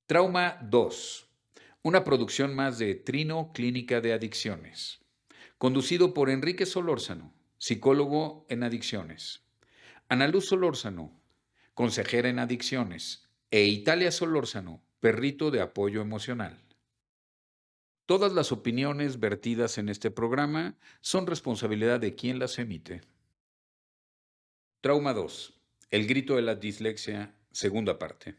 Trauma 2. Una producción más de Trino Clínica de Adicciones. Conducido por Enrique Solórzano, psicólogo en adicciones. Ana Luz Solórzano, consejera en adicciones. E Italia Solórzano, perrito de apoyo emocional. Todas las opiniones vertidas en este programa son responsabilidad de quien las emite. Trauma 2. El grito de la dislexia, segunda parte.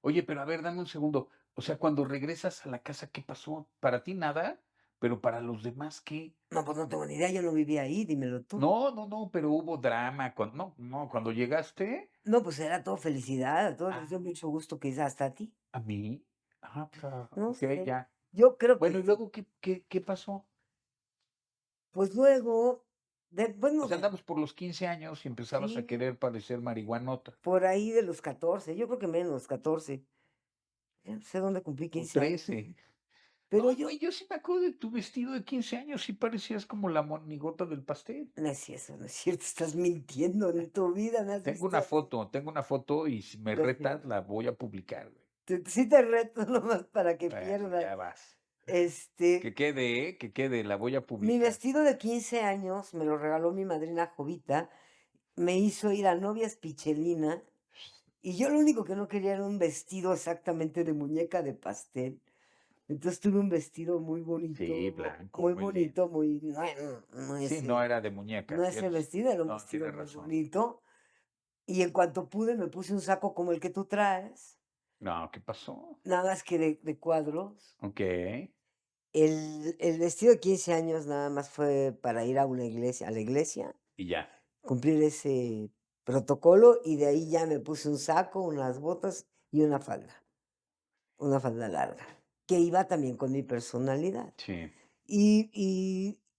Oye, pero a ver, dame un segundo. O sea, cuando regresas a la casa, ¿qué pasó? Para ti nada, pero para los demás, ¿qué? No, pues no tengo ni idea, yo no vivía ahí, dímelo tú. No, pero hubo drama. No, cuando llegaste, No, pues era todo felicidad, a todos les dio ah, mucho gusto, quizás hasta a ti. a mí. No Ok, sé, ya. yo creo que Bueno, ¿y sí. luego qué pasó? Pues luego, O bueno, sea, andamos por los 15 años y empezabas a sí, querer parecer marihuanota. por ahí de los 14, yo creo que menos, 14. Ya no sé dónde cumplí O 15 años. 13. No, Pero güey, yo, yo sí me acuerdo de tu vestido de 15 años, sí parecías como la monigota del pastel. no es cierto, no es cierto, estás mintiendo, en tu vida me has visto así. Tengo una foto y si me No es cierto. retas la voy a publicar, güey. Sí te reto nomás para que Bueno, pierdas. ya vas. Este, Que quede, la voy a mi publicar. vestido de 15 años me lo regaló mi madrina Jovita, me hizo ir a Novias Pichelina, y yo lo único que no quería era un vestido exactamente de muñeca de pastel. Entonces tuve un vestido Sí, blanco, muy muy lindo. bonito, muy, no Sí, es no era de muñeca, no es el tienes, vestido, era un no, vestido tienes muy razón. bonito. Y en cuanto pude me puse un saco como el que tú traes, No, ¿qué pasó? nada más que de cuadros. Okey, El vestido de 15 años nada más fue para ir a una iglesia, a la iglesia, y ya. cumplir ese protocolo, y de ahí ya me puse un saco, unas botas y una falda larga, que iba también con mi personalidad. Sí,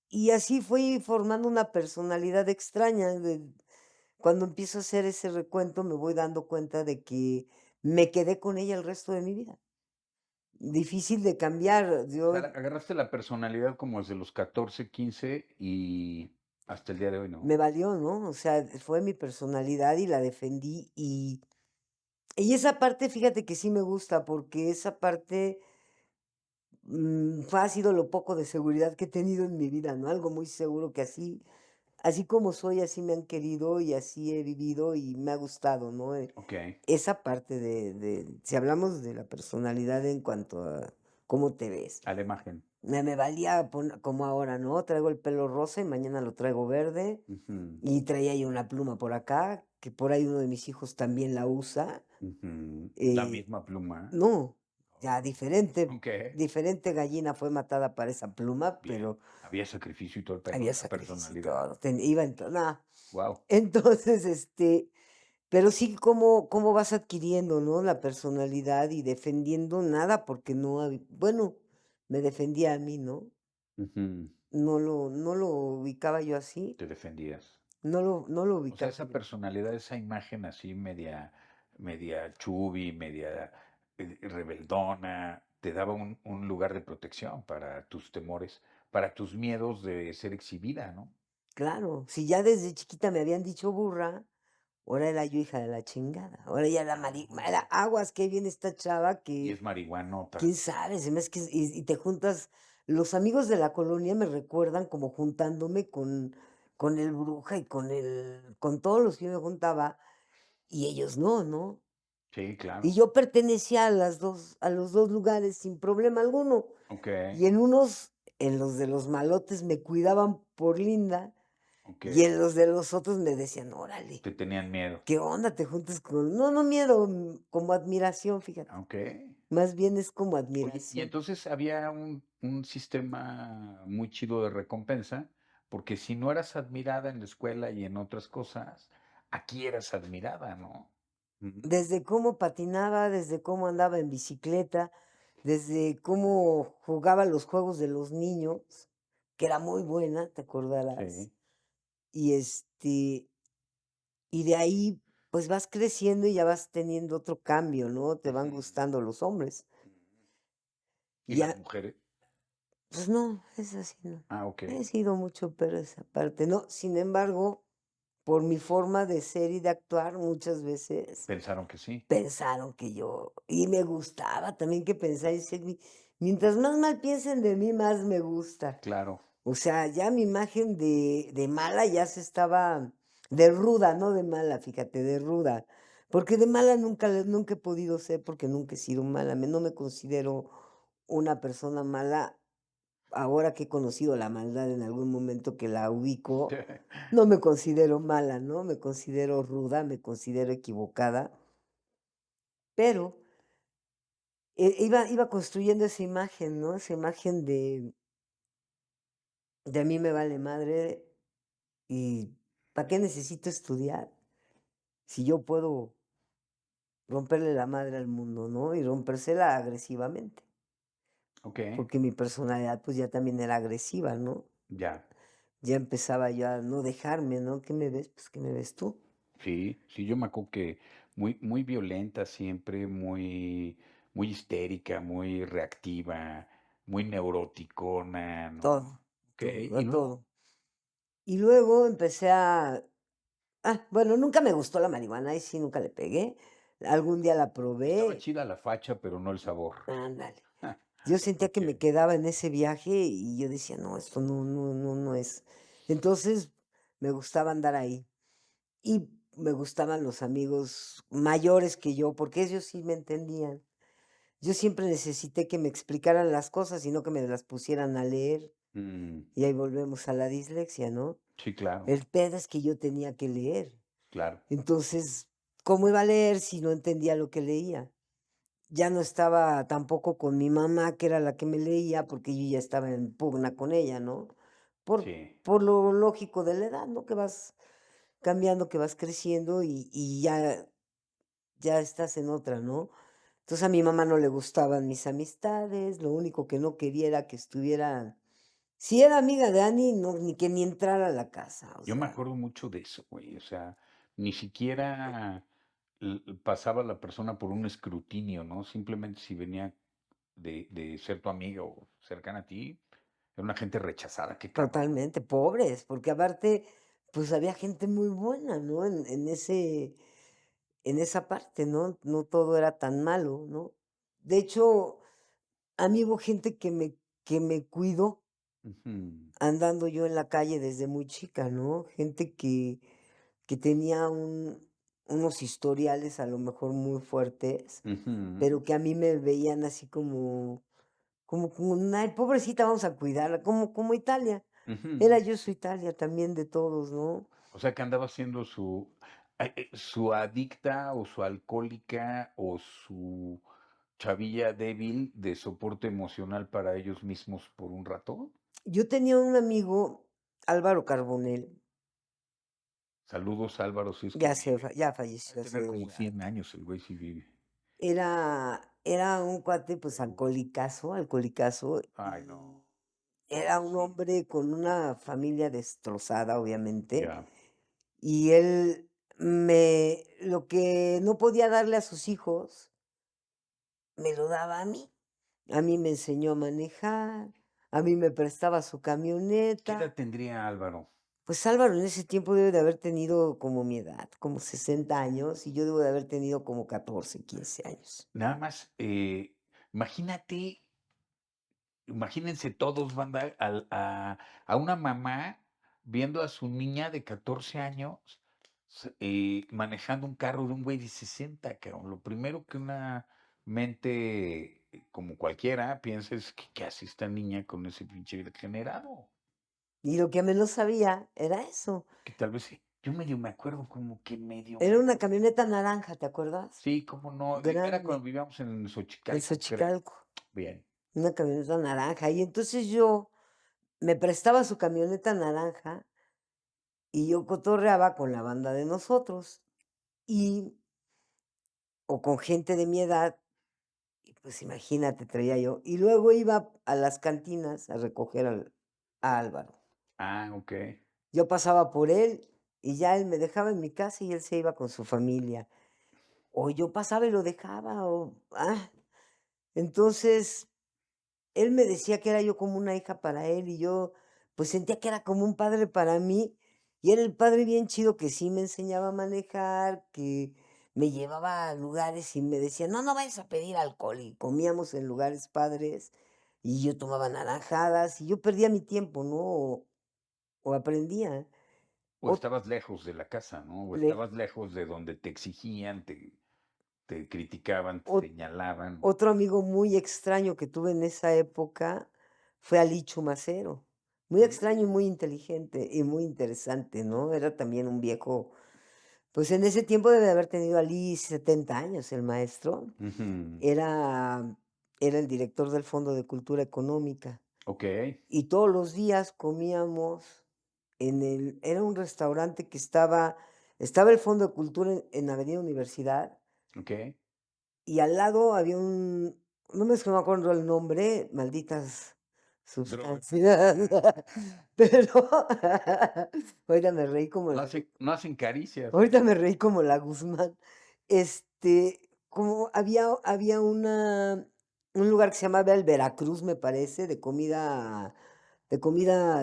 Y así fui formando una personalidad extraña. Cuando empiezo a hacer ese recuento, me voy dando cuenta de que me quedé con ella el resto de mi vida. Difícil de cambiar. o sea, agarraste la personalidad como desde los 14, 15 y hasta el día de hoy, ¿no? Me valió, ¿no? O sea, fue mi personalidad y la defendí. Y esa parte, fíjate que sí me gusta, porque esa parte ha sido lo poco de seguridad que he tenido en mi vida, ¿no? Algo muy seguro que así como soy, así me han querido y así he vivido y me ha gustado, ¿no? Okey, Esa parte si hablamos de la personalidad en cuanto a cómo te ves, a la imagen. me valía como ahora, ¿no? Traigo el pelo rosa y mañana lo traigo verde, Ujú, y traía yo una pluma por acá, que por ahí uno de mis hijos también la usa. ujú. La eh, misma pluma. no, ya diferente, Okey, diferente gallina fue matada para esa pluma, bien. pero Había sacrificio y todo el pedo había de la sacrificio y personalidad. todo, iba en no. Guau. Entonces, pero sí, cómo vas adquiriendo, ¿no?, la personalidad y defendiendo nada, porque no bueno, me defendía a mí, ¿no? Ujú. No lo ubicaba yo así, Te defendías. no lo O sea, ubicaba esa yo. personalidad, esa imagen así media chubby, media, rebeldona, te daba un lugar de protección para tus temores, para tus miedos de ser exhibida, ¿no? Claro, si ya desde chiquita me habían dicho burra, ahora era yo hija de la chingada, ahora ya era Ah, aguas, qué bien esta chava y que, es marihuanota. quién sabe, se me hace que y te juntas los amigos de la colonia me recuerdan como juntándome con el Bruja y con todos los que yo me juntaba, y ellos no, ¿no? Sí, Y claro. yo pertenecía a los 2 lugares sin problema alguno, Okey, y en los de los malotes me cuidaban por linda, y okey. en los de los otros me decían: "Órale, Te tenían miedo. ¿qué onda? Te juntas con", no miedo, como admiración, fíjate, Okey. más bien es como Oye, y admiración. entonces había un sistema muy chido de recompensa, porque si no eras admirada en la escuela y en otras cosas, aquí eras admirada, ¿no? Ujú. Desde cómo patinaba, desde cómo andaba en bicicleta, desde cómo jugaba los juegos de los niños, que era muy buena, te acordarás. Sí. Y, y de ahí, pues, vas creciendo y ya vas teniendo otro cambio, ¿no? Te van Ujú, gustando los hombres. ujú. ¿Y Y las ya, mujeres? pues no, es así, no. Ah, okey. He sido mucho, pero esa parte no. Sin embargo, por mi forma de ser y de actuar, muchas veces Pensaron que sí, pensaron que yo y me gustaba también que pensara y decía: Mientras más mal piensen de mí, más me gusta". claro. O sea, ya mi imagen de mala ya se estaba de ruda, no de mala, fíjate, de ruda, porque de mala nunca he podido ser, porque nunca he sido mala, no me considero una persona mala. Ahora que he conocido la maldad en algún momento que la ubico, no me considero mala, ¿no? Me considero ruda, me considero equivocada, pero, iba construyendo esa imagen, ¿no? Esa imagen de a mí me vale madre y ¿para qué necesito estudiar si yo puedo romperle la madre al mundo, ¿no? Y rompérsela agresivamente, Okey, porque mi personalidad, pues, ya también era agresiva, ¿no? ya. Ya empezaba yo a no dejarme, ¿no? ¿Qué me ves? Pues, ¿qué me ves tú? Sí, sí, yo me acuerdo que muy violenta siempre, muy histérica, muy reactiva, muy neuroticona, ¿no? Todo, Okey, todo, ¿y a luego? todo. Y luego empecé bueno, nunca me gustó la marihuana, ahí sí nunca le pegué. Algún día la Estaba probé, chida la facha, pero no el sabor. ándale. Yo sentía que me Okey, quedaba en ese viaje y yo decía: "No, esto no es". Entonces, me gustaba andar ahí. Y me gustaban los amigos mayores que yo, porque ellos sí me entendían. Yo siempre necesité que me explicaran las cosas y no que me las pusieran a leer, mm, y ahí volvemos a la dislexia, ¿no? sí, claro, El pedo es que yo tenía que leer. claro, Entonces, ¿cómo iba a leer si no entendía lo que leía? Ya no estaba tampoco con mi mamá, que era la que me leía, porque yo ya estaba en pugna con ella, ¿no? Por sí, por lo lógico de la edad, ¿no? Que vas cambiando, que vas creciendo y ya estás en otra, ¿no? Entonces, a mi mamá no le gustaban mis amistades, lo único que no quería era que estuviera si era amiga de Annie, no, ni entrara a la casa, o yo me sea, acuerdo mucho de eso, güey, o sea, ni siquiera pasaba la persona por un escrutinio, ¿no? Simplemente si venía de ser tu amiga o cercana a ti, era una gente rechazada, qué cabrón. totalmente, pobres, porque aparte, pues, había gente muy buena, ¿no? En esa parte, ¿no? No todo era tan malo, ¿no? De hecho, a mí hubo gente que me cuidó Ujú, andando yo en la calle desde muy chica, ¿no? Gente que tenía unos historiales a lo mejor muy fuertes, ujú, pero que a mí me veían así como una: "Ay, pobrecita, vamos a cuidarla", como Italia. Era ujú. yo su Italia también de todos, ¿no? O sea, que andaba siendo su adicta, o su alcohólica, o su chavilla débil de soporte emocional para ellos mismos por un rato. Yo tenía un amigo, Álvaro Carbonell, Saludos, Álvaro, si es que vive. ya Ha de falleció tener hace como ya 100 años el güey si vive. era un cuate, pues, alcohólicazo, Ay, y no. era un Pobrecito. hombre con una familia destrozada, obviamente, Ya. y él lo que no podía darle a sus hijos, me lo daba a mí. A mí me enseñó a manejar, a mí me prestaba su ¿Qué edad camioneta. tendría Álvaro? Pues Álvaro en ese tiempo debe de haber tenido como mi edad, como 60 años, y yo debo de haber tenido como 14, 15 años. Nada más, imagínate, imagínense todos, banda, a una mamá viendo a su niña de 14 años manejando un carro de un güey de 60, cabrón. Lo primero que una mente como cualquiera piensa es que qué hace esta niña con ese pinche degenerado. Y lo que menos sabía era eso. Que tal vez yo medio me acuerdo, como que medio me Era una acuerdo. camioneta naranja, ¿te acuerdas? Sí, cómo no. Era cuando Grande, vivíamos en en Xochicalco, creo. Xochicalco, Bien. una camioneta naranja. Y entonces yo me prestaba su camioneta naranja y yo cotorreaba con la banda de nosotros y o con gente de mi edad. Y pues imagínate, traía yo. Y luego iba a las cantinas a recoger a Álvaro. Ah, okey. Yo pasaba por él y ya él me dejaba en mi casa y él se iba con su familia. O yo pasaba y lo dejaba, Entonces, él me decía que era yo como una hija para él y yo, pues sentía que era como un padre para mí. Y era el padre bien chido que sí me enseñaba a manejar, que me llevaba a lugares y me decía: "No, no vayas a pedir alcohol", y comíamos en lugares padres, y yo tomaba naranjadas, y yo perdía mi tiempo, ¿no? O aprendía. O Ot estabas lejos de la casa, ¿no? O le estabas lejos de donde te exigían, te criticaban, te ot señalaban. Otro amigo muy extraño que tuve en esa época fue Alicho Macero. Muy extraño y Mm, muy inteligente y muy interesante, ¿no? Era también un viejo, pues, en ese tiempo debe de haber tenido Ali 70 años, el maestro. ujú. Era era el director del Fondo de Cultura Económica, Okey, y todos los días comíamos era un restaurante que estaba el Fondo de Cultura en Avenida Universidad, okey. y al lado había no me es que no me acuerdo el nombre, malditas Droga. sustancias, Ajá. pero ahorita me reí como la No hacen caricias, ahorita ¿no? me reí como la Guzmán. Como había un lugar que se llamaba el Veracruz, me parece, de comida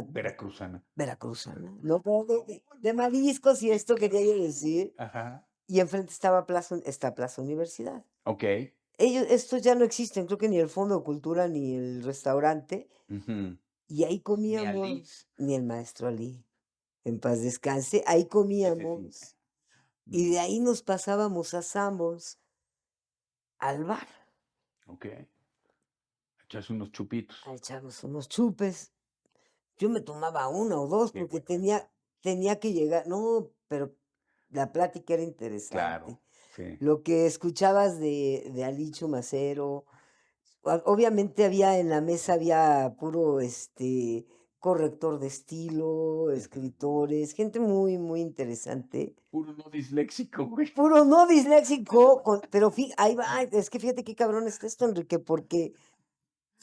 Veracruzana. veracruzana, ¿no? Pero de mariscos y esto quería yo decir, Ajá. y enfrente estaba Plaza Universidad. Okey. Estos ya no existen, creo que ni el Fondo de Cultura ni el restaurante, Ujú. y ahí Ni Ali. comíamos, ni el maestro Ali, en paz descanse, ahí Ese sí. comíamos, y Ujú. de ahí nos pasábamos a Sanborns, al bar, Okey. Echarse unos chupitos. a echarnos unos chupes. Yo me tomaba 1 o 2 Qué porque bueno. tenía que llegar, no, pero la plática era Claro, interesante. sí. Lo que escuchabas de Alicho Macero. Obviamente en la mesa había puro, corrector de estilo, Ujú. escritores, gente muy, muy interesante. Puro no disléxico, güey. Puro no disléxico, pero ahí va, es que fíjate qué cabrón está esto, Enrique, porque,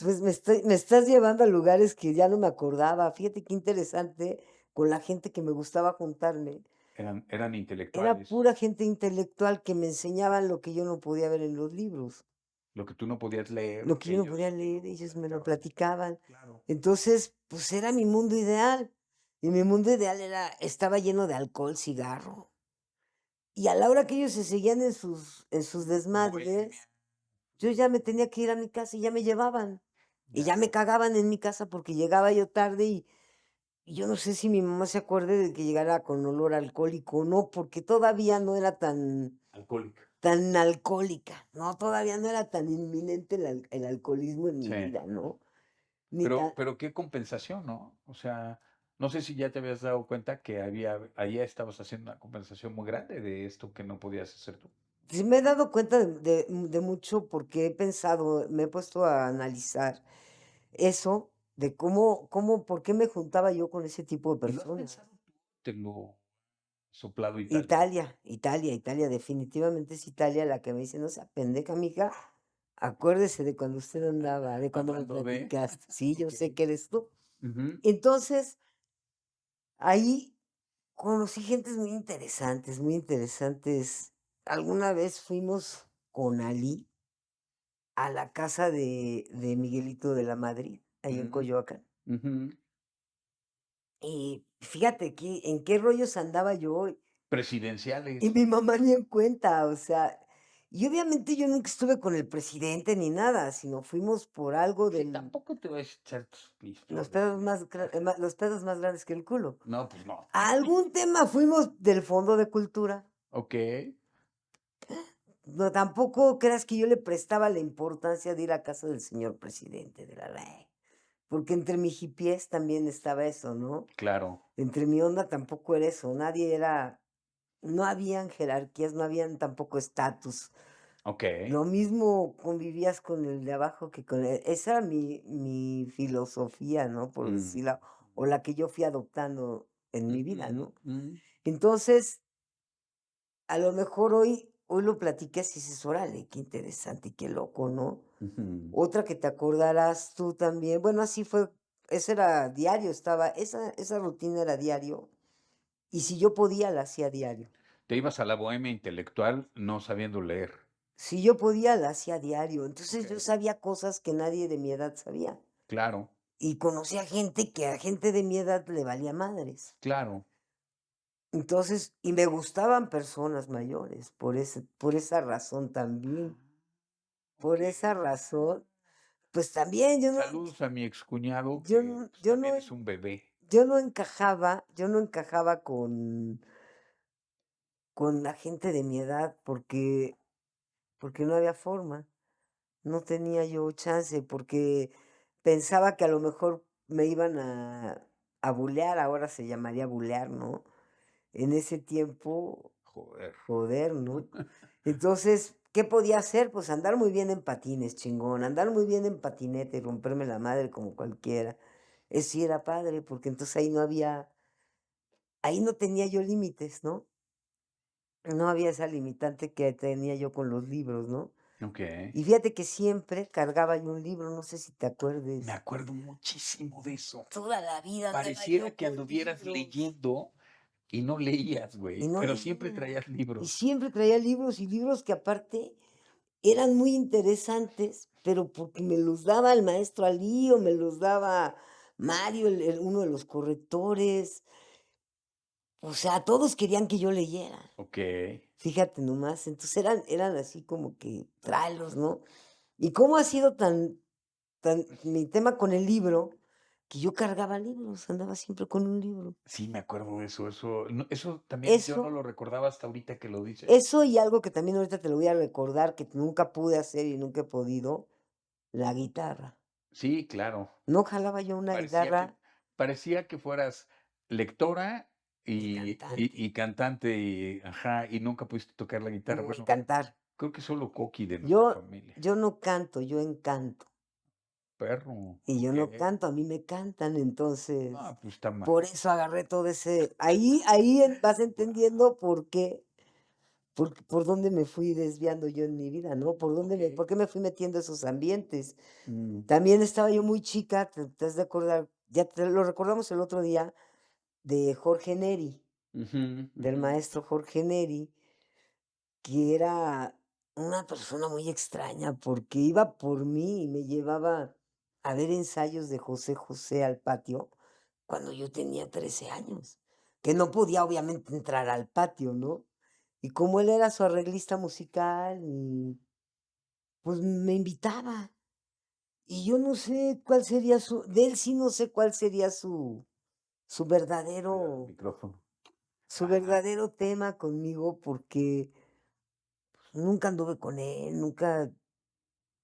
pues, me estás llevando a lugares que ya no me acordaba. Fíjate qué interesante con la gente que me gustaba juntarme. Eran Era intelectuales. pura gente intelectual que me enseñaban lo que yo no podía ver en los libros. Lo que tú no podías leer, Lo que yo no podía ellos te leer, lo ellos me lo platicaban. platicaban. Claro. Entonces, pues, era mi mundo ideal. Y mi mundo ideal estaba lleno de alcohol, cigarro. Y a la hora que ellos se seguían en sus Bohemia. desmadres, yo ya me tenía que ir a mi casa y ya me llevaban. Y Ya. ya me cagaban en mi casa porque llegaba yo tarde y yo no sé si mi mamá se acuerde de que llegara con olor alcohólico o no, porque todavía no era Alcohólica. tan alcohólica, ¿no? Todavía no era tan inminente el alcoholismo en mi Sí. vida, ¿no? Ni Pero tan pero qué compensación, ¿no? O sea, no sé si ya te habías dado cuenta que ahí estabas haciendo una compensación muy grande de esto que no podías hacer tú. Sí me he dado cuenta de mucho porque he pensado, me he puesto a analizar eso, de por qué me juntaba yo con ese tipo de ¿Y lo has personas. pensado tú? ¿Te lo ha soplado Italia? Italia, Italia, Italia, definitivamente es Italia la que me dice: "No sea pendeja, mija, acuérdese de cuando usted andaba, de cuando me Hablando de platicaste". Sí, yo sé okey. que eres tú. Ujú, Entonces, ahí conocí gentes muy interesantes, muy interesantes. Alguna vez fuimos con Ali a la casa de Miguelito de la Madrid, ahí en mm, Coyoacán. ujú. Y fíjate en qué rollos andaba yo, y Presidenciales. mi mamá ni en cuenta, o sea, y obviamente yo nunca estuve con el presidente ni nada, sino fuimos por algo Sí, del tampoco te vas a echar tus pistolas, los pedos más grandes que el culo. no, pues no. A algún tema fuimos del Fondo de Cultura. Okey, No, tampoco creas que yo le prestaba la importancia de ir a casa del señor presidente de la ley, porque entre mi hipiés también estaba eso, ¿no? claro, Entre mi onda tampoco era eso, no habían jerarquías, no habían tampoco estatus. okey, Lo mismo convivías con el de abajo que esa era mi filosofía, ¿no? Por mm, decirla, o la que yo fui adoptando en mi vida, ujú, ¿no? mm, Entonces, a lo mejor hoy lo platiqué y dices: "Órale, qué interesante y qué loco", ¿no? ujú. Otra que te acordarás tú también, bueno, así fue, eso era diario, esa rutina era diario, y si yo podía, la hacía diario. Te ibas a la bohemia intelectual no sabiendo leer. Si yo podía, la hacía diario. Entonces, yo Okey, sabía cosas que nadie de mi edad sabía, claro, y conocía gente que a gente de mi edad le valía madres. claro. Entonces, y me gustaban personas mayores, por esa razón Ah, también. Por esa okey. razón, pues también Saludos a mi excuñado yo que, no pues, yo también no es un bebé. yo no encajaba con la gente de mi edad, porque no había forma, no tenía yo chance, porque pensaba que a lo mejor me iban a bulear, ahora se llamaría bulear, ¿no? En ese tiempo, Joder. joder, ¿no? Entonces, ¿qué podía hacer? Pues andar muy bien en patines, chingón, andar muy bien en patineta y romperme la madre como cualquiera. Eso sí era padre, porque entonces ahí no tenía yo límites, ¿no? No había esa limitante que tenía yo con los libros, ¿no? Okey. Y fíjate que siempre cargaba yo un libro, no sé si te Me acuerdes. acuerdo muchísimo de eso. Toda la vida andaba Pareciera yo que con anduvieras libros leyendo y no leías, y güey, no pero siempre leía. traías Y libros. siempre traía libros y libros que aparte eran muy interesantes, pero porque me los daba el maestro Alí o me los daba Mario, uno de los correctores. O sea, todos querían que yo leyera. Okey. Fíjate nomás, entonces eran así como que tráelos, ¿no? ¿Y cómo ha sido tan mi tema con el libro, que yo cargaba libros, andaba siempre con un libro? Sí, me acuerdo de eso. Eso también yo no Eso lo recordaba hasta ahorita que lo dices. eso y algo que también ahorita te lo voy a recordar, que nunca pude hacer y nunca he podido, la guitarra. Sí, claro. No jalaba yo una Parecía guitarra que parecía que fueras lectora y cantante, y cantante y ajá, y nunca pudiste tocar la guitarra. ni Bueno, cantar. creo que solo Coqui de nuestra Yo familia. yo no canto, yo encanto, Perro, y yo no okey. canto, a mí me cantan, entonces, Ah, pues está mal. por eso agarré todo ese ahí vas Guau, entendiendo por dónde me fui desviando yo en mi vida, ¿no? okey. Por qué me fui metiendo a esos ambientes. Mm. También estaba yo muy chica, te has de acordar, ya te lo recordamos el otro día, de Jorge Neri, Ujú, del ujú. maestro Jorge Neri, que era una persona muy extraña, porque iba por mí y me llevaba a ver ensayos de José José al patio cuando yo tenía 13 años, que no podía obviamente entrar al patio, ¿no? Y como él era su arreglista musical, pues me invitaba. Y yo no sé cuál sería de él sí no sé cuál sería su Cuidado el verdadero micrófono. su Ajá. verdadero tema conmigo, porque nunca anduve con él, nunca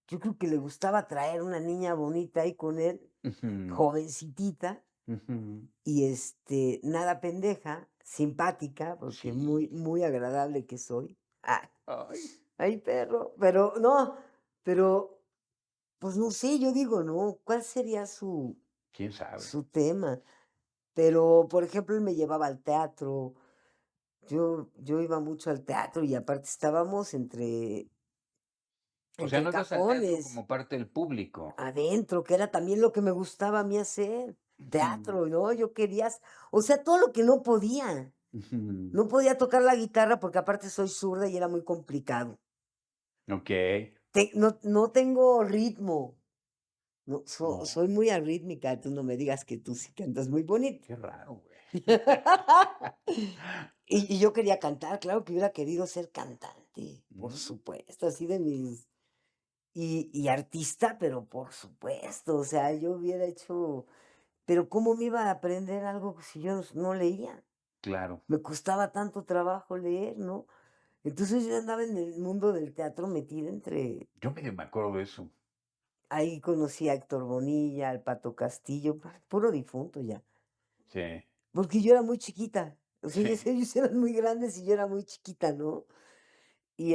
yo creo que le gustaba traer una niña bonita ahí con él, Ujú, jovencitita, ujú. y, nada pendeja, simpática, porque muy Sí. muy agradable que soy. Ah, Ay, ay, perro, pero no, pero, pues, no sé, yo digo, ¿no? ¿Cuál sería quién sabe. su tema? Pero, por ejemplo, él me llevaba al teatro, yo iba mucho al teatro y aparte estábamos O sea, entre no ibas al teatro cajones. como parte del público. Adentro, que era también lo que me gustaba a mí hacer, Ujú, teatro, ¿no? Yo quería o sea, todo lo que no podía. ujú. No podía tocar la guitarra porque aparte soy zurda y era muy complicado. Okey. No tengo ritmo, no, No, soy muy arrítmica, tú no me digas que tú sí cantas muy bonito. qué raro, güey. Y yo quería cantar, claro que hubiera querido ser cantante, por Mm, supuesto, así de mis y artista, pero por supuesto, o sea, yo hubiera hecho. Pero, ¿cómo me iba a aprender algo si yo no leía? claro. Me costaba tanto trabajo leer, ¿no? Entonces, yo andaba en el mundo del teatro metida entre Yo medio me acuerdo de eso. ahí conocí a Héctor Bonilla, al Pato Castillo, puro difunto ya, Sí, porque yo era muy chiquita, o sea, sí. ellos eran muy grandes y yo era muy chiquita, ¿no? Y,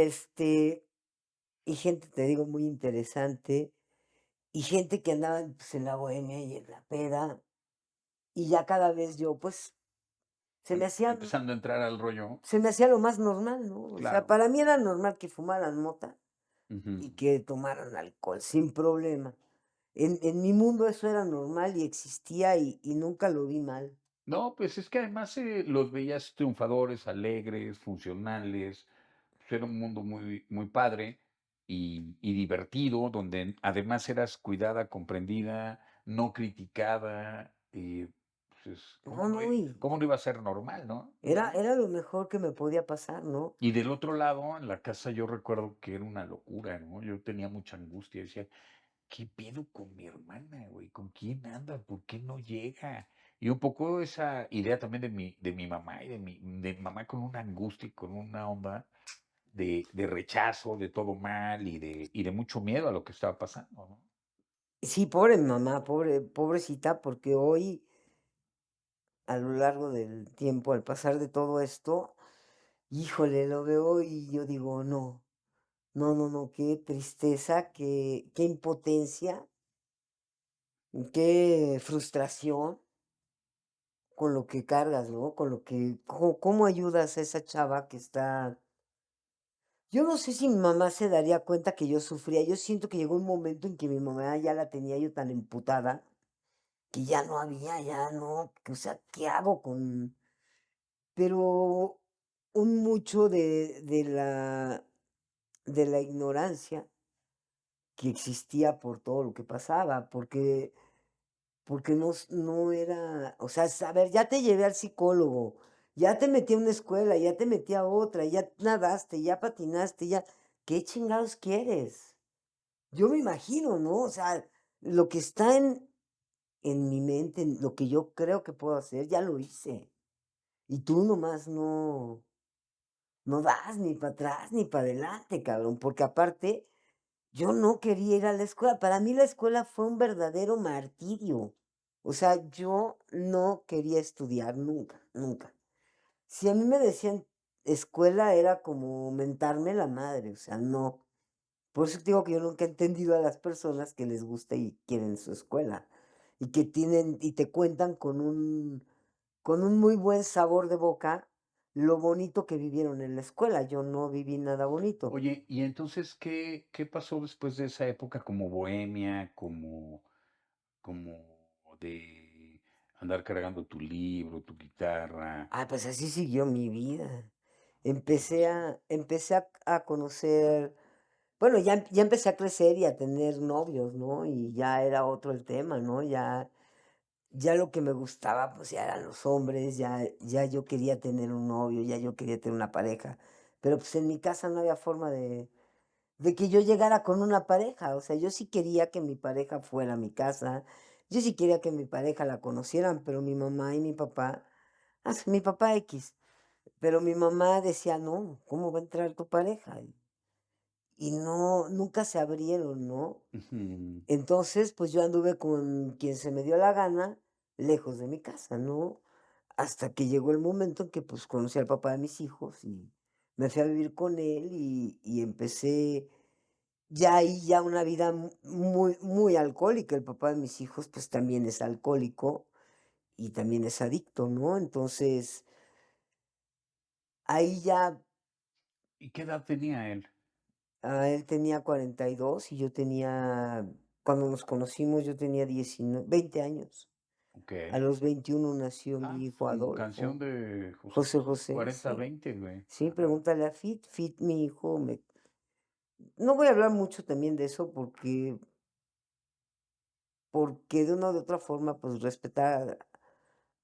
y gente, te digo, muy interesante, y gente que andaba, pues, en la bohemia y en la peda, y ya cada vez yo, pues, se me hacía Empezando a entrar al rollo, Se me hacía lo más normal, ¿no? O sea, claro. para mí era normal que fumaran mota Ujú. y que tomaran alcohol sin problema. En mi mundo eso era normal y existía y nunca lo vi mal. No, pues es que además, los veías triunfadores, alegres, funcionales. Pues era un mundo muy muy padre y divertido, donde además eras cuidada, comprendida, no criticada, pues, No, no, y cómo no iba a ser normal, no? era lo mejor que me podía pasar, ¿no? Y del otro lado, en la casa, yo recuerdo que era una locura, ¿no? Yo tenía mucha angustia, decía: "¿Qué pedo con mi hermana, güey? ¿Con quién anda? ¿Por qué no llega?". Y un poco esa idea también de mi mamá y de mi mamá con una angustia y con una onda de rechazo, de todo mal y de mucho miedo a lo que estaba pasando, ¿no? Sí, pobre mi mamá, pobrecita, porque hoy, a lo largo del tiempo, al pasar de todo esto, híjole, lo veo y yo digo: "No, no, no, no, qué tristeza, qué impotencia, qué frustración con lo que cargas", ¿no? Con lo que ¿cómo ayudas a esa chava que está? Yo no sé si mi mamá se daría cuenta que yo sufría. Yo siento que llegó un momento en que mi mamá ya la tenía yo tan emputada, que ya no había, ya no, que, o sea, ¿qué hago con? Pero un mucho de la ignorancia que existía por todo lo que pasaba, porque no era, o sea, saber, ya te llevé al psicólogo, ya te metí a una escuela, ya te metí a otra, ya nadaste, ya patinaste, ya, ¿qué chingados quieres? Yo me imagino, ¿no? O sea, lo que está en mi mente, en lo que yo creo que puedo hacer, ya lo hice. Y tú nomás no das ni para atrás ni para adelante, cabrón, porque aparte, yo no quería ir a la escuela. Para mí la escuela fue un verdadero martirio. O sea, yo no quería estudiar nunca, nunca. Si a mí me decían escuela era como mentarme la madre, o sea, no. Por eso te digo que yo nunca he entendido a las personas que les gusta y quieren su escuela, y que tienen y te cuentan con un muy buen sabor de boca lo bonito que vivieron en la escuela. Yo no viví nada bonito. Oye, y entonces, ¿qué pasó después de esa época como bohemia, como de andar cargando tu libro, tu guitarra? Ah, pues así siguió mi vida. ¿Qué Empecé pasó? a empecé a conocer, bueno, ya empecé a crecer y a tener novios, ¿no? Y ya era otro el tema, ¿no? Ya lo que me gustaba, pues, ya eran los hombres, ya yo quería tener un novio, ya yo quería tener una pareja. Pero, pues, en mi casa no había forma de que yo llegara con una pareja. O sea, yo sí quería que mi pareja fuera a mi casa, yo sí quería que mi pareja la conocieran, pero mi mamá y mi papá, mi papá x, pero mi mamá decía: "No, ¿cómo va a entrar tu pareja?". Y no, nunca se abrieron, ¿no? Ujú, Entonces, pues, yo anduve con quien se me dio la gana, lejos de mi casa, ¿no? Hasta que llegó el momento en que, pues, conocí al papá de mis hijos y me fui a vivir con él y empecé ya ahí ya una vida muy muy alcohólica. El papá de mis hijos, pues, también es alcohólico y también es adicto, ¿no? Entonces, ahí ya, ¿y qué edad tenía él? él tenía 42 y yo tenía, cuando nos conocimos, yo tenía 20 años. A Okey. los 21 nació Ah, mi pues hijo como canción Adolfo. de José José José, José, sí. 40-20, güey. Sí, Ajá. pregúntale a Fit, mi hijo, no voy a hablar mucho también de eso porque de una u otra forma, pues, respetar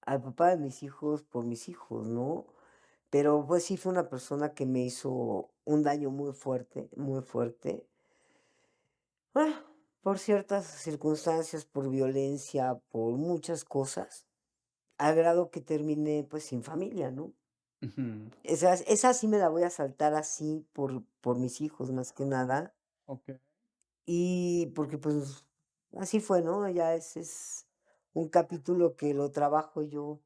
al papá de mis hijos por mis hijos, ¿no? Pero, pues, sí fue una persona que me hizo un daño muy fuerte, ah, por ciertas circunstancias, por violencia, por muchas cosas, al grado que terminé, pues, sin familia, ¿no? Ujú. Esa sí me la voy a saltar así por mis hijos, más que nada, Okey. y porque, pues, así fue, ¿no? Ya ese es un capítulo que lo trabajo yo.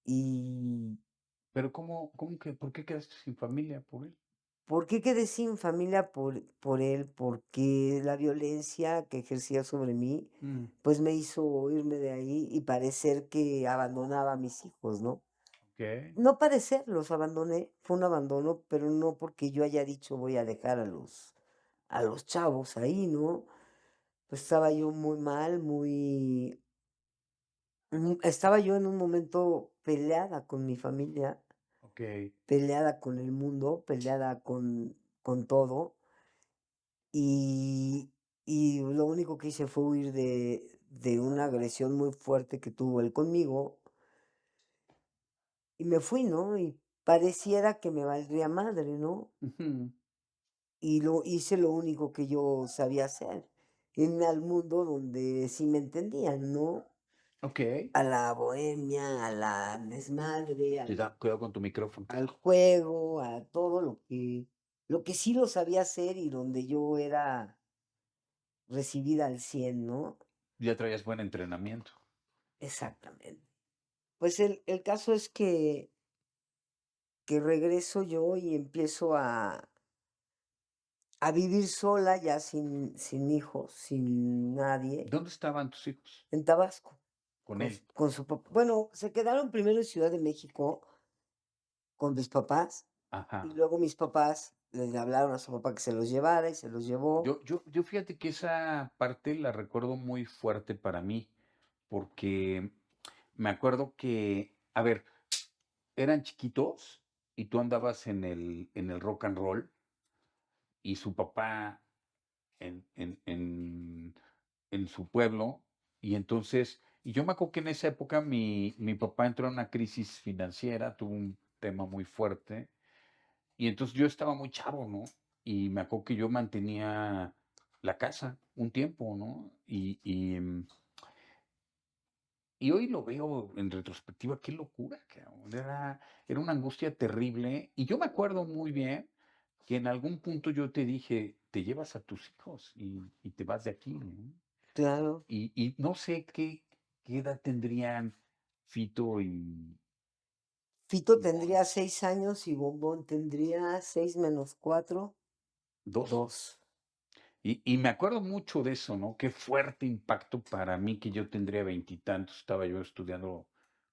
Y, Pero, ¿cómo que por qué quedaste sin familia por él? ¿por qué quedé sin familia por él? Porque la violencia que ejercía sobre mí, Mm, pues, me hizo irme de ahí y parecer que abandonaba a mis hijos, ¿no? okey. No parecer, los abandoné, fue un abandono, pero no porque yo haya dicho: "Voy a dejar a los chavos ahí", ¿no? Pues, estaba yo muy mal, estaba yo en un momento peleada con mi familia, Okey. peleada con el mundo, peleada con todo, y lo único que hice fue huir de una agresión muy fuerte que tuvo él conmigo, y me fui, ¿no? Y pareciera que me valdría madre, ¿no? Ujú. Y lo hice lo único que yo sabía hacer, irme al mundo donde sí me entendían, ¿no? Okey. A la bohemia, a la desmadre, Cuidado con tu micrófono. al juego, a todo lo que sí lo sabía hacer y donde yo era recibida al 100, ¿no? Ya traías buen entrenamiento. Exactamente. Pues el caso es que regreso yo y empiezo a vivir sola, ya sin hijos, sin nadie, ¿Dónde estaban tus hijos? en Tabasco, Con él. con su papá. Bueno, se quedaron primero en Ciudad de México con mis papás, y Ajá. luego mis papás le hablaron a su papá que se los llevara y se los llevó. Yo fíjate que esa parte la recuerdo muy fuerte para mí, porque me acuerdo que, a ver, eran chiquitos y tú andabas en el rock and roll y su papá en su pueblo, y entonces, y yo me acuerdo que en esa época mi papá entró en una crisis financiera, tuvo un tema muy fuerte, y entonces yo estaba muy chavo, ¿no? Y me acuerdo que yo mantenía la casa un tiempo, ¿no? Y hoy lo veo en retrospectiva, qué locura, cabrón. Era una angustia terrible. Y yo me acuerdo muy bien que en algún punto yo te dije, te llevas a tus hijos y te vas de aquí, ¿no? Claro. Y no sé qué edad tendrían Fito Fito y tendría Bombón. 6 años y Bombón tendría 6 menos 4, Dos. 2. Y me acuerdo mucho de eso, ¿no? Qué fuerte impacto para mí que yo tendría veintitantos, estaba yo estudiando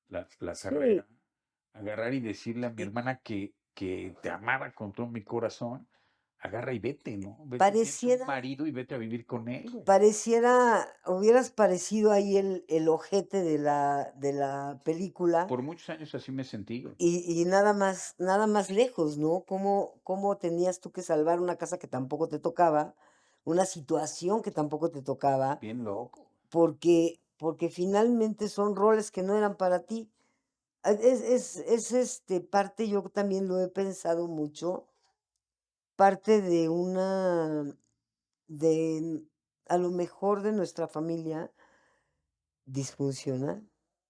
la carrera. Sí, Agarrar y decirle a mi y hermana que te amaba con todo mi corazón, agarra y vete, ¿no? Vete, tienes un pareciera marido y vete a vivir con él, güey. hubieras parecido ahí el ojete de la película, Por muchos años así me sentí, güey. y nada más lejos, ¿no? Cómo tenías tú que salvar una casa que tampoco te tocaba, una situación que tampoco te tocaba, Bien loco. porque finalmente son roles que no eran para ti. Parte, yo también lo he pensado mucho, parte de de a lo mejor de nuestra familia disfuncional,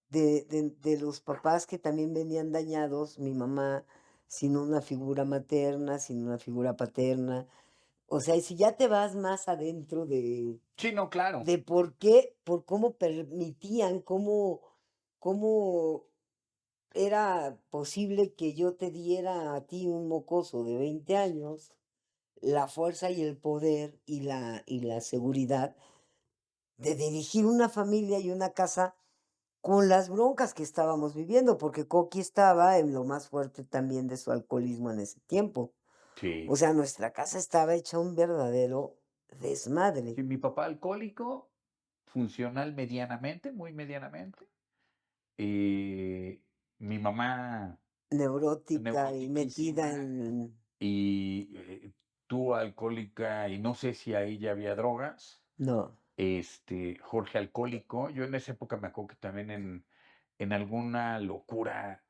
de los papás que también venían dañados, mi mamá sin una figura materna, sin una figura paterna. O sea, y si ya te vas más adentro Sí, no, claro. de por qué, por cómo permitían, cómo era posible que yo te diera a ti, un mocoso de 20 años, la fuerza y el poder y la seguridad de dirigir una familia y una casa con las broncas que estábamos viviendo, porque Coqui estaba en lo más fuerte también de su alcoholismo en ese tiempo. O Sí. sea, nuestra casa estaba hecha un verdadero Sí, desmadre, mi papá alcohólico, funcional medianamente, muy medianamente. Mi mamá neurótica y metida neurotiquísima en... y tú alcohólica y no sé si ahí ya había drogas. No, Jorge alcohólico. Yo en esa época me acuerdo que también en alguna locura,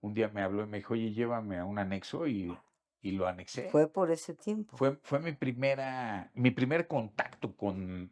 un día me habló y me dijo, oye, llévame a un anexo y lo anexé. fue por ese tiempo. Fue mi primer contacto con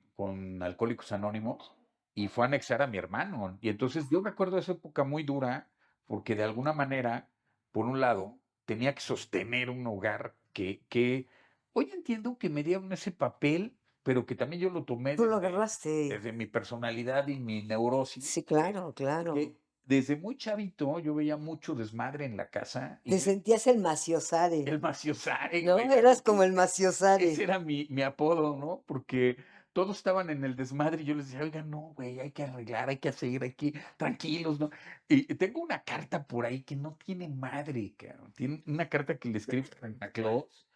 Alcohólicos Anónimos y fue anexar a mi hermano. Y entonces yo recuerdo esa época muy dura porque de alguna manera, por un lado, tenía que sostener un hogar que hoy entiendo que me dieron ese papel, pero que también yo lo tomé Tú lo desde agarraste. mi personalidad y mi neurosis, Sí, claro, claro. porque desde muy chavito yo veía mucho desmadre en la casa y Te yo, sentías el maciosare, el maciosare, ¿no? güey, me Eras acuerdo como que el ese maciosare. era mi apodo, ¿no? Porque todos estaban en el desmadre y yo les decía, oigan, no, güey, hay que arreglar, hay que seguir aquí, tranquilos, ¿no? Y tengo una carta por ahí que no tiene madre, cabrón. Tiene una carta que le escribe Santa Claus,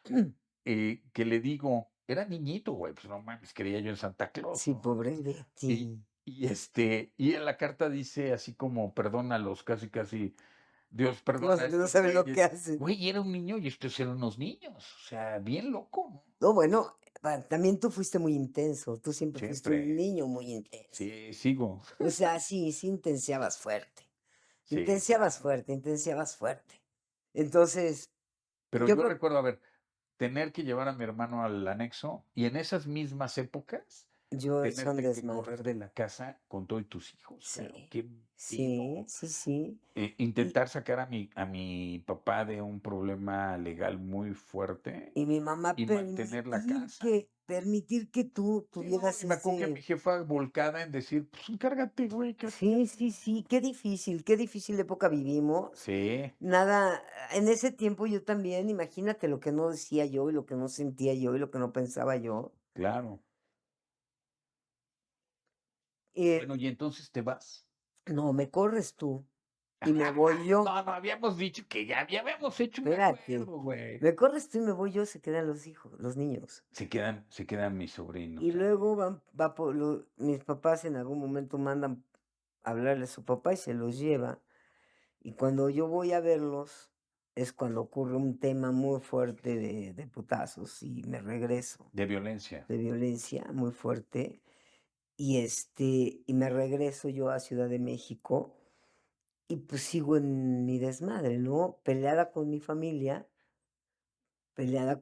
que le digo, era niñito, güey, pues no mames, creía yo en Santa Claus, Sí, ¿no? pobre Y, Betty. y en la carta dice así como, perdónalos, casi, casi, Dios perdona No, a no estos saben lo que güeyes. hacen. Güey, era un niño y estos eran unos niños, o sea, bien loco, ¿no? No, bueno, también tú fuiste muy intenso, tú siempre fuiste un Siempre. niño muy intenso. Sí, sigo. O sea, sí, sí intensiabas fuerte, Sí, claro. intensiabas fuerte. Entonces, Pero yo yo creo recuerdo, a ver, tener que llevar a mi hermano al anexo y en esas mismas épocas yo hacía un tenerte que desmadre. correr de la casa con todos tus hijos, cabrón. Sí, Qué sí, pedo. sí, sí. Y Intentar sacar a mi papá de un problema legal muy fuerte y mi mamá y mantener la casa. permitir que tú Sí, no, tuvieras y me acuerdo que mi ese jefa volcada en decir: "Pues encárgate, güey, ¿qué sí, sí, sí, qué difícil época vivimos. Sí, Nada, en ese tiempo yo también, imagínate lo que no decía yo, y lo que no sentía yo, y lo que no pensaba yo. claro. Eh, Bueno, y entonces te vas. no, me corres tú, y me voy yo. No, no, habíamos dicho que ya habíamos hecho un Espérate, acuerdo, güey. me corres tú y me voy yo, se quedan los hijos, los niños. Se quedan mis Y sobrinos luego ahí. va por mis papás en algún momento mandan a hablarle a su papá y se los lleva. Y cuando yo voy a verlos, es cuando ocurre un tema muy fuerte de putazos y me regreso, De violencia. de violencia muy fuerte. Y me regreso yo a Ciudad de México y pues sigo en mi desmadre, ¿no? Peleada con mi familia, peleada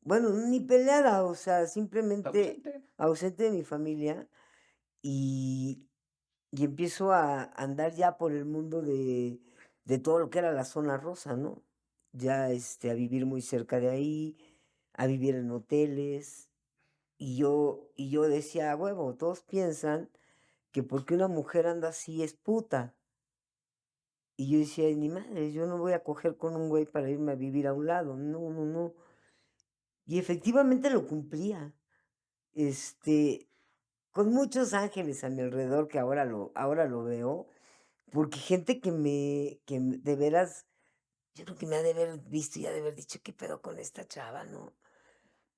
bueno, ni peleada, o sea, simplemente Ausente. ausente de mi familia y, y empiezo a andar ya por el mundo de todo lo que era la zona rosa, ¿no? Ya a vivir muy cerca de ahí, a vivir en hoteles. Y yo decía, "A huevo, todos piensan que porque una mujer anda así es puta". Y yo decía, ni madre, yo no voy a coger con un güey para irme a vivir a un lado. No, no, no. Y efectivamente lo cumplía. Este, con muchos ángeles a mi alrededor que ahora lo veo, porque gente de veras, yo creo que me ha de haber visto y ha de haber dicho, ¿qué pedo con esta chava, no?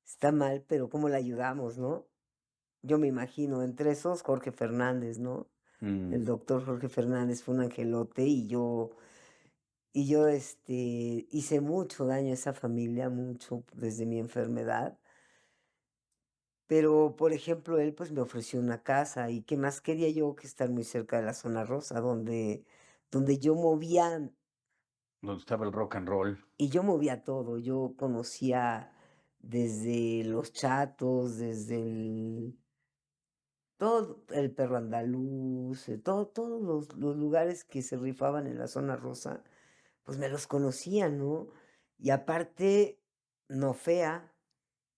Está mal, pero ¿cómo la ayudamos, no? Yo me imagino, entre esos, Jorge Fernández, ¿no? Mm. El doctor Jorge Fernández fue un angelote y yo hice mucho daño a esa familia, mucho desde mi enfermedad. Pero, por ejemplo, él pues me ofreció una casa y qué más quería yo que estar muy cerca de la zona rosa, donde yo movía, Donde estaba el rock and roll. y yo movía todo. Yo conocía desde Los Chatos, desde todo el Perro Andaluz, todos los lugares que se rifaban en la zona rosa, pues me los conocía, ¿no? Y aparte, no fea,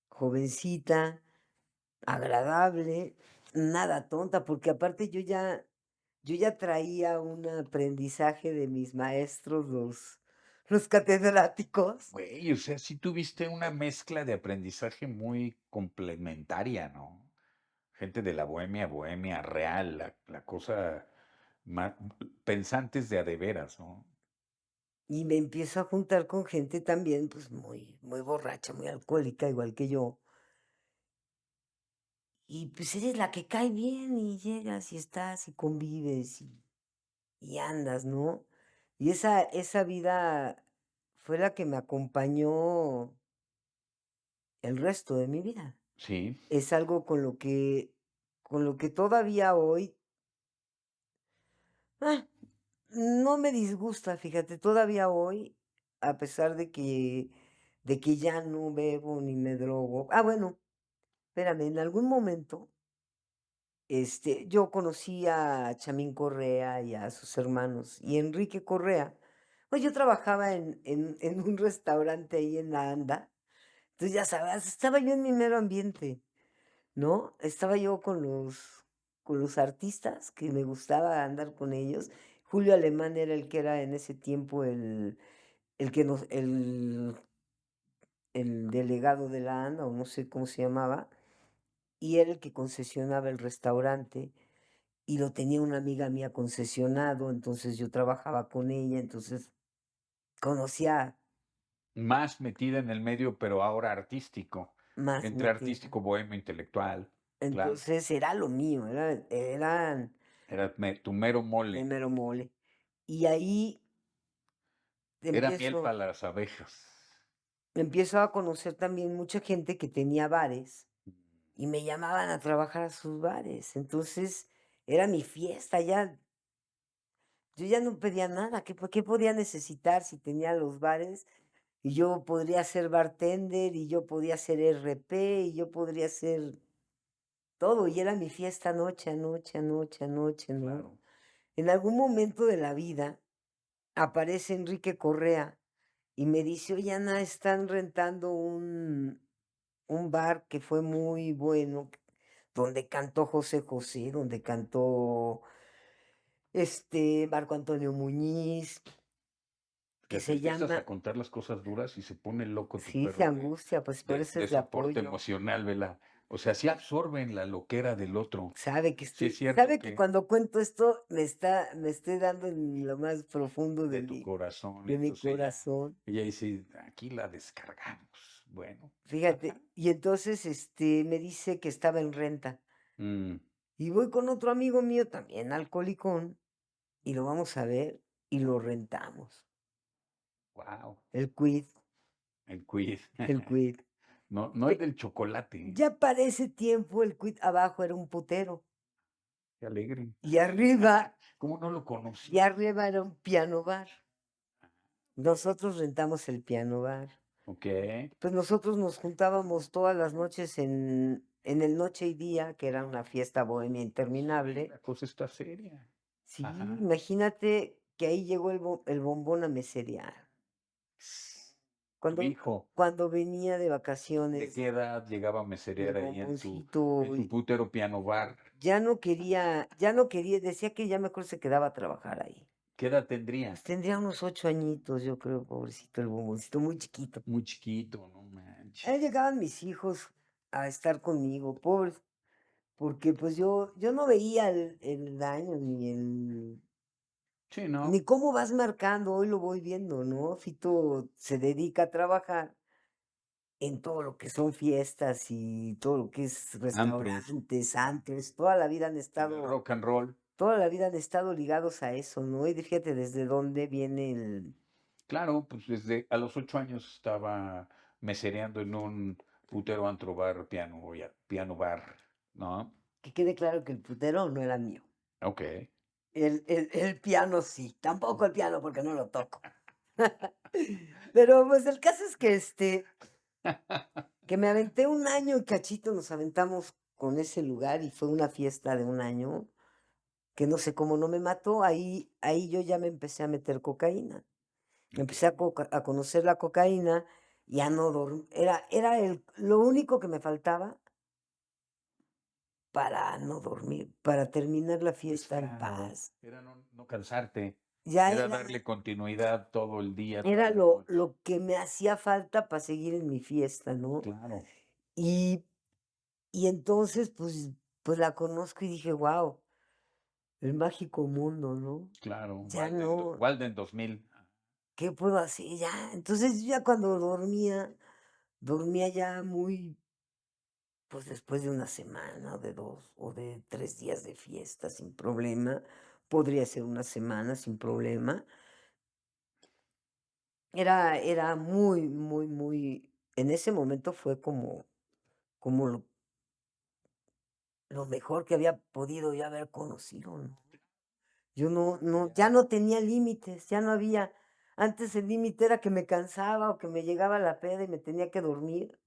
jovencita, agradable, nada tonta, porque aparte yo ya traía un aprendizaje de mis maestros, los catedráticos. Güey, o sea, sí tuviste una mezcla de aprendizaje muy complementaria, ¿no? Gente de la bohemia, bohemia real, la cosa más pensantes de a de veras, ¿no? Y me empiezo a juntar con gente también, pues muy, muy borracha, muy alcohólica, igual que yo. Y pues eres la que cae bien y llegas y estás y convives y andas, ¿no? Y esa vida fue la que me acompañó el resto de mi vida. Sí, Es algo con lo que todavía hoy, ah, no me disgusta, fíjate, todavía hoy, a pesar de que ya no bebo ni me drogo. Bueno, espérame, en algún momento, yo conocí a Chamín Correa y a sus hermanos, y Enrique Correa, pues yo trabajaba en un restaurante ahí en la Anda, entonces ya sabes, estaba yo en mi mero ambiente. ¿No? Estaba yo con los artistas, que me gustaba andar con ellos. Julio Alemán era el que era en ese tiempo el delegado de la ANDA, o no sé cómo se llamaba, y era el que concesionaba el restaurante, y lo tenía una amiga mía concesionado, entonces yo trabajaba con ella, entonces conocía más metida en el medio, pero ahora artístico, más entre metida. artístico, bohemio, intelectual, claro. Entonces era lo mío, eran Era tu mero mole, el mero mole. Y ahí era miel empiezo para las abejas. empiezo a conocer también mucha gente que tenía bares Mm, y me llamaban a trabajar a sus bares. Entonces, era mi fiesta, ya yo ya no pedía nada, ¿qué podía necesitar si tenía los bares? Y yo podría ser bartender, y yo podía ser RP, y yo podría ser todo, y era mi fiesta noche a noche, a noche, a noche, ¿no? claro. En algún momento de la vida aparece Enrique Correa y me dice: "Oye, Ana, están rentando un bar que fue muy bueno, donde cantó José José, donde cantó, Marco Antonio Muñiz, que Que te se empiezas a llama". contar las cosas duras y se pone loco tu Sí, se perro angustia, pues por eso de es de soporte apoyo. emocional, ¿verdad? O sea, sí absorben la loquera del otro. Sí es cierto Sabe que que cuando cuento esto me estoy dando en lo más profundo de tu corazón, de mi entonces corazón. ella dice: "Aquí la descargamos". Bueno, Fíjate, y entonces, me dice que estaba en renta, mm, y voy con otro amigo mío, también alcoholicón, y lo vamos a ver, y lo rentamos, guau, el Quid, el quiz. el Quid. No Pe el del chocolate, Ya para ese tiempo el Quid abajo era un putero, qué alegre. y arriba ¿Cómo no lo y conocí? arriba era un piano bar. Nosotros rentamos el piano bar. Okey, Pues nosotros nos juntábamos todas las noches en el Noche y Día, que era una fiesta bohemia sí, interminable. la cosa está seria. Sí, Ajá. imagínate que ahí llegó el Bombón a meserear. Tu Cuando hijo, cuando venía de ¿de qué vacaciones, edad llegaba a el meserear ahí Bomboncito, en tu putero piano bar? ya no quería, decía que ya mejor se quedaba a trabajar ahí. ¿Qué edad Pues tendría? tendría unos 8 añitos, yo creo, pobrecito el Bomboncito, muy chiquito. Muy chiquito, no Ahí manches. llegaban mis hijos a estar conmigo, pobres. Porque, pues, yo no veía el daño Sí, ¿no? ni cómo vas marcando, hoy lo voy viendo, ¿no? Fito se dedica a trabajar en todo lo que son fiestas y todo lo que es Antros, restaurantes, antros, toda la vida han en el estado rock and roll. toda la vida han estado ligados a eso, ¿no? Y fíjate desde dónde viene el Claro, pues desde a los 8 años estaba mesereando en un putero antro bar, piano bar, ¿no? que quede claro que el putero no era mío. Okey. El piano sí, tampoco el piano porque no lo toco. Pero, pues, el caso es que, que me aventé un año y cachito, nos aventamos con ese lugar y fue una fiesta de un año, que no sé cómo no me mató, ahí yo ya me empecé a meter cocaína. Empecé Okey. a conocer la cocaína y a no dormir. Era lo único que me faltaba para no dormir, para terminar la Pues fiesta en claro, paz. era no cansarte, Ya era darle continuidad todo el día, toda era la lo noche. lo que me hacía falta para seguir en mi fiesta, ¿no? Claro, Y y entonces, pues la conozco y dije: "Guau". El mágico mundo, ¿no? claro, Ya no, Walden 2000. ¿qué puedo hacer? Ya. Entonces, yo ya cuando dormía ya muy, pues, después de una semana, o de 2 o de 3 días de fiesta sin problema, podría ser una semana sin problema. Era muy, muy, muy en ese momento fue como lo mejor que había podido yo haber conocido, ¿no? Yo ya Ya. no tenía límites, ya no había antes el límite era que me cansaba o que me llegaba la peda y me tenía que dormir,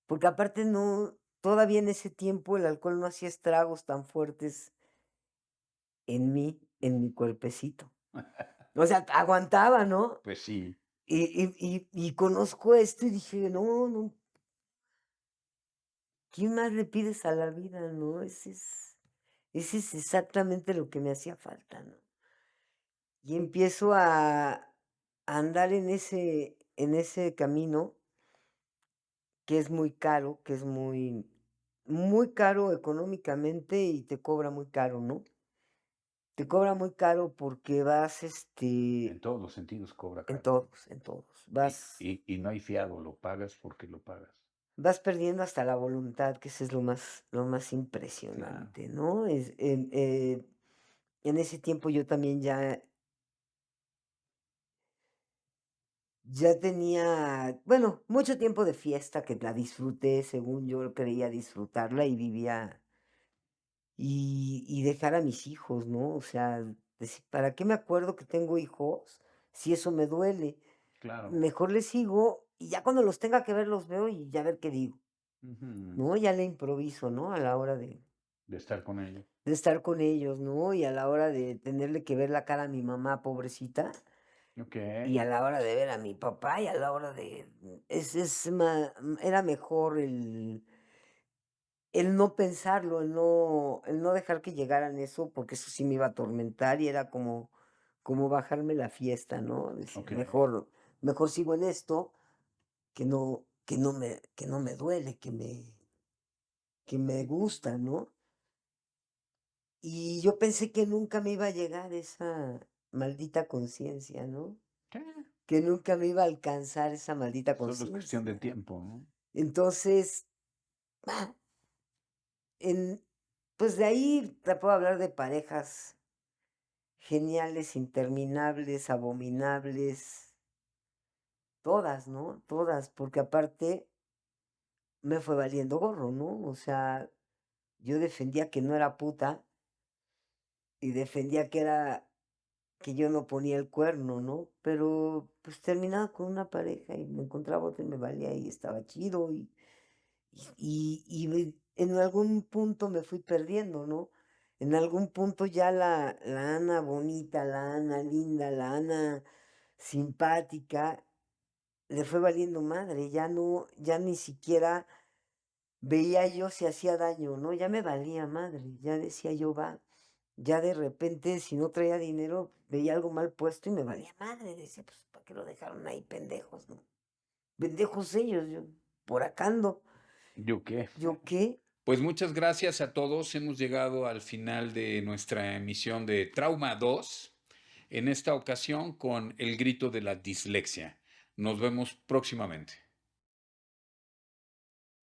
porque aparte no todavía en ese tiempo el alcohol no hacía estragos tan fuertes en mí, en mi cuerpecito. O sea, aguantaba, ¿no? Pues sí, Y conozco esto y dije: "No, no, ¿qué más le pides a la vida?", ¿no? Ese es exactamente lo que me hacía falta, ¿no? Y empiezo a andar en ese camino, que es muy caro, que es muy caro económicamente y te cobra muy caro, ¿no? Te cobra muy caro porque vas, en todos los sentidos cobra en caro. todos, en todos. Y no hay fiado, lo pagas porque lo pagas. Vas perdiendo hasta la voluntad, que eso es lo más Claro. impresionante, ¿no? En ese tiempo yo también ya ya tenía, bueno, mucho tiempo de fiesta que la disfruté, según yo creía disfrutarla y vivía y dejar a mis hijos, ¿no? O sea, decir, ¿para qué me acuerdo que tengo hijos si eso me duele? Claro. Mejor les sigo y ya cuando los tenga que ver, los veo y ya ver qué digo, Ujú. ¿no? Ya le improviso, ¿no? A la hora De estar con ellos. de estar con ellos, ¿no? Y a la hora de tenerle que ver la cara a mi mamá, pobrecita, y Okey. a la hora de ver a mi papá, y a la hora de es ma era mejor el no pensarlo, el no dejar que llegaran eso, porque eso sí me iba a atormentar y era como bajarme la fiesta, ¿no? Decir, Okey. mejor sigo en esto, que no me duele, que me gusta, ¿no? Y yo pensé que nunca me iba a llegar esa maldita conciencia, ¿no? Sí, Que nunca me iba a alcanzar esa maldita solo es cuestión de conciencia. tiempo, ¿no? Entonces, ah, en pues de ahí te puedo hablar de parejas geniales, interminables, abominables, todas, ¿no? Todas, porque aparte me fue valiendo gorro, ¿no? O sea, yo defendía que no era puta y defendía que yo no ponía el cuerno, ¿no? Pero, pues, terminaba con una pareja y me encontraba otra y me valía y estaba chido en algún punto me fui perdiendo, ¿no? En algún punto ya la Ana bonita, la Ana linda, la Ana simpática, le fue valiendo madre, ya ni siquiera veía yo si hacía daño, ¿no? Ya me valía madre, ya decía yo: "Va". Ya de repente, si no traía dinero, veía algo mal puesto y me valía madre, decía: "Pues, ¿para qué lo dejaron ahí pendejos, no? Pendejos ellos, yo por acá ando, ¿Yo qué? ¿yo qué?". Pues muchas gracias a todos. Hemos llegado al final de nuestra emisión de Trauma 2. En esta ocasión con el grito de la dislexia. Nos vemos próximamente.